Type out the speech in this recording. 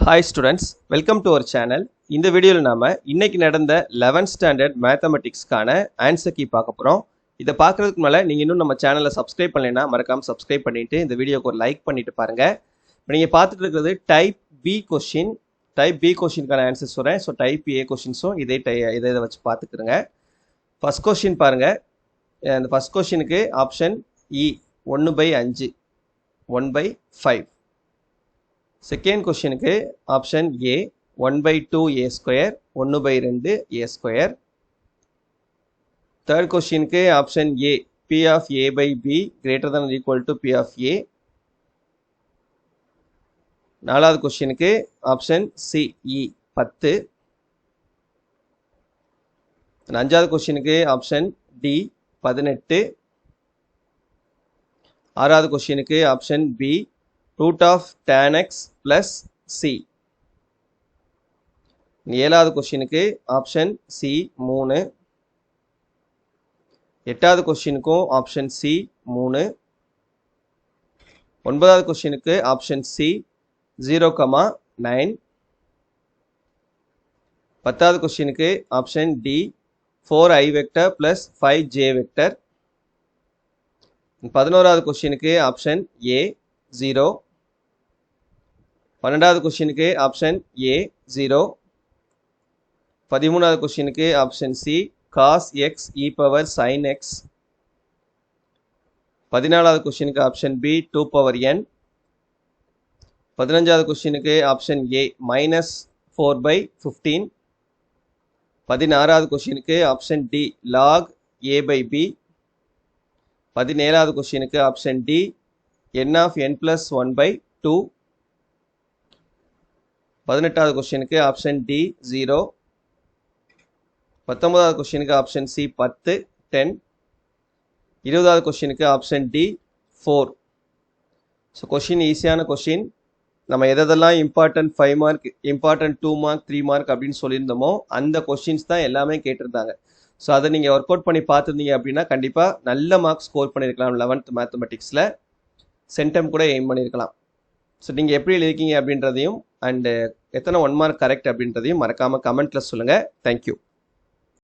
Hi students, welcome to our channel. இந்த வீடியோல நாம இன்னைக்கு நடந்த 11th standard mathematics கான ஆன்சர் கீ பார்க்க போறோம். இத பார்க்கிறதுக்கு முன்னால நீங்க இன்னும் நம்ம சேனலை சப்ஸ்கிரைப் பண்ணலைனா மறக்காம சப்ஸ்கிரைப் பண்ணிட்டு இந்த வீடியோக்கு ஒரு லைக் பண்ணிட்டு பாருங்க. இப்போ நீங்க பார்த்துட்டு இருக்கிறது type B question. Type B क्वेश्चनக்கான ஆன்சர் சொல்றேன். சோ டைப் A क्वेश्चंஸும் இதை வச்சு பார்த்துக்கங்க. ஃபர்ஸ்ட் क्वेश्चन பாருங்க. அந்த ஃபர்ஸ்ட் क्वेश्चनக்கு ஆப்ஷன் E 1/5 1/5. Second question க்கு option A 1/2 A square 1/2 A square. Third question க்கு option A P of A by B greater than or equal to P of A. நாலாவது question க்கு option C E 10. அஞ்சாவது question க்கு option D 18. ஆறாவது question க்கு option B root of tan x plus c. ஏழாவது கொஸ்டினுக்கு option C 3. எட்டாவது கொஸ்டினுக்கும் option C 3. ஒன்பதாவது கொஸ்டினுக்கு ஆப்ஷன் சி 0,9. பத்தாவது கொஸ்டினுக்கு option D 4i vector plus 5j vector. 11வது கொஸ்டினுக்கு ஆப்ஷன் ஏ 0. 12வது கொஸ்டினுக்கு ஆப்ஷன் ஏ 0. 13வது கொஸ்டினுக்கு option C cos x e power sin x. 14வது கொஸ்டினுக்கு ஆப்ஷன் பி 2 power n. 15வது கொஸ்டினுக்கு ஆப்ஷன் ஏ -4/15. 16வது கொஸ்டினுக்கு option D log a by b. 17வது கொஸ்டினுக்கு option D n of n plus 1/2. 18வது கொஸ்டினுக்கு ஆப்ஷன் டி 0. 19வது கொஸ்டினுக்கு ஆப்ஷன் சி 10 10. 20வது கொஸ்டினுக்கு ஆப்ஷன் டி 4. ஸோ கொஸ்டின் ஈஸியான கொஸ்டின். நம்ம எதெல்லாம் important 5 mark important 2 mark 3 mark அப்படின்னு சொல்லியிருந்தோமோ அந்த கொஸ்டின்ஸ் தான் எல்லாமே கேட்டிருந்தாங்க. ஸோ அதை நீங்கள் ஒர்க் அவுட் பண்ணி பார்த்துருந்தீங்க அப்படின்னா கண்டிப்பாக நல்ல மார்க் ஸ்கோர் பண்ணியிருக்கலாம். 11th மேத்தமெட்டிக்ஸில் சென்டம் கூட எய்ம் பண்ணியிருக்கலாம். ஸோ நீங்கள் எப்படி எழுதிருக்கீங்க அப்படின்றதையும் அண்டு எத்தனை 1 மார்க் கரெக்ட் அப்படின்றதையும் மறக்காமல் கமெண்ட்டில் சொல்லுங்கள். தேங்க்யூ.